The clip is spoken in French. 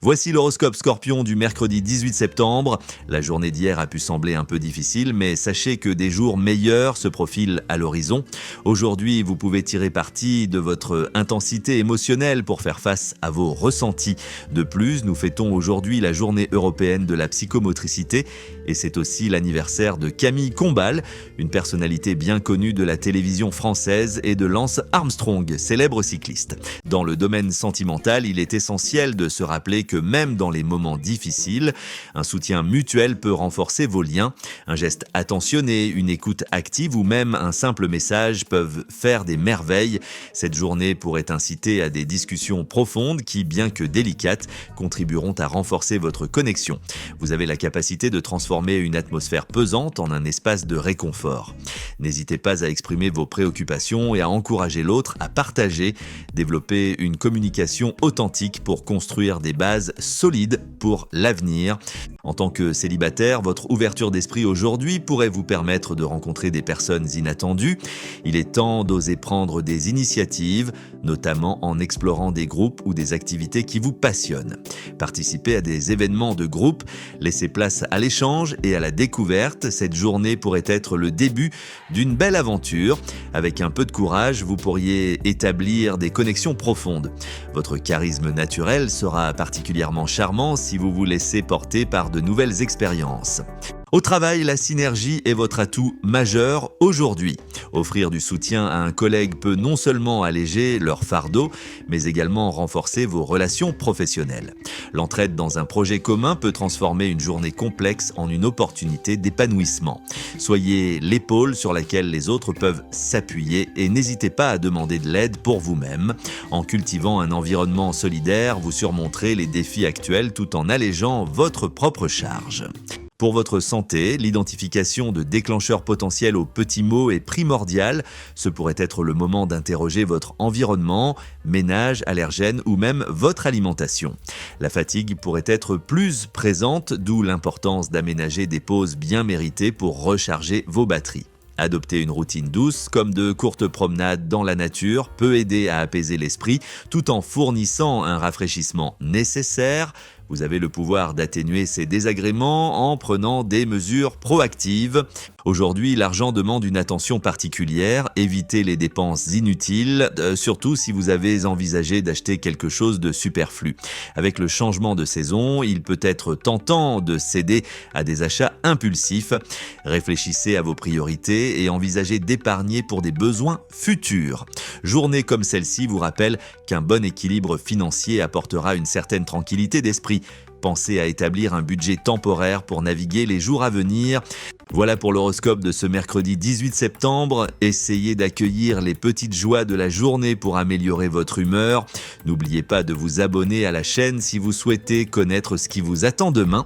Voici l'horoscope Scorpion du mercredi 18 septembre. La journée d'hier a pu sembler un peu difficile, mais sachez que des jours meilleurs se profilent à l'horizon. Aujourd'hui, vous pouvez tirer parti de votre intensité émotionnelle pour faire face à vos ressentis. De plus, nous fêtons aujourd'hui la journée européenne de la psychomotricité et c'est aussi l'anniversaire de Camille Combal, une personnalité bien connue de la télévision française, et de Lance Armstrong, célèbre cycliste. Dans le domaine sentimental, il est essentiel de se rappeler que même dans les moments difficiles, un soutien mutuel peut renforcer vos liens. Un geste attentionné, une écoute active ou même un simple message peuvent faire des merveilles. Cette journée pourrait inciter à des discussions profondes qui, bien que délicates, contribueront à renforcer votre connexion. Vous avez la capacité de transformer une atmosphère pesante en un espace de réconfort. N'hésitez pas à exprimer vos préoccupations et à encourager l'autre à partager. Développer une communication authentique pour construire des bases solides pour l'avenir. En tant que célibataire, votre ouverture d'esprit aujourd'hui pourrait vous permettre de rencontrer des personnes inattendues. Il est temps d'oser prendre des initiatives, notamment en explorant des groupes ou des activités qui vous passionnent. Participez à des événements de groupe, laissez place à l'échange et à la découverte. Cette journée pourrait être le début d'une belle aventure. Avec un peu de courage, vous pourriez établir des connexions profondes. Votre charisme naturel sera particulièrement charmant si vous vous laissez porter par de nouvelles expériences. Au travail, la synergie est votre atout majeur aujourd'hui. Offrir du soutien à un collègue peut non seulement alléger leur fardeau, mais également renforcer vos relations professionnelles. L'entraide dans un projet commun peut transformer une journée complexe en une opportunité d'épanouissement. Soyez l'épaule sur laquelle les autres peuvent s'appuyer et n'hésitez pas à demander de l'aide pour vous-même. En cultivant un environnement solidaire, vous surmonterez les défis actuels tout en allégeant votre propre charge. Pour votre santé, l'identification de déclencheurs potentiels aux petits maux est primordiale. Ce pourrait être le moment d'interroger votre environnement, ménage, allergènes ou même votre alimentation. La fatigue pourrait être plus présente, d'où l'importance d'aménager des pauses bien méritées pour recharger vos batteries. Adopter une routine douce, comme de courtes promenades dans la nature, peut aider à apaiser l'esprit tout en fournissant un rafraîchissement nécessaire. Vous avez le pouvoir d'atténuer ces désagréments en prenant des mesures proactives. Aujourd'hui, l'argent demande une attention particulière. Évitez les dépenses inutiles, surtout si vous avez envisagé d'acheter quelque chose de superflu. Avec le changement de saison, il peut être tentant de céder à des achats impulsifs. Réfléchissez à vos priorités et envisagez d'épargner pour des besoins futurs. Journée comme celle-ci vous rappelle qu'un bon équilibre financier apportera une certaine tranquillité d'esprit. Pensez à établir un budget temporaire pour naviguer les jours à venir. Voilà pour l'horoscope de ce mercredi 18 septembre. Essayez d'accueillir les petites joies de la journée pour améliorer votre humeur. N'oubliez pas de vous abonner à la chaîne si vous souhaitez connaître ce qui vous attend demain.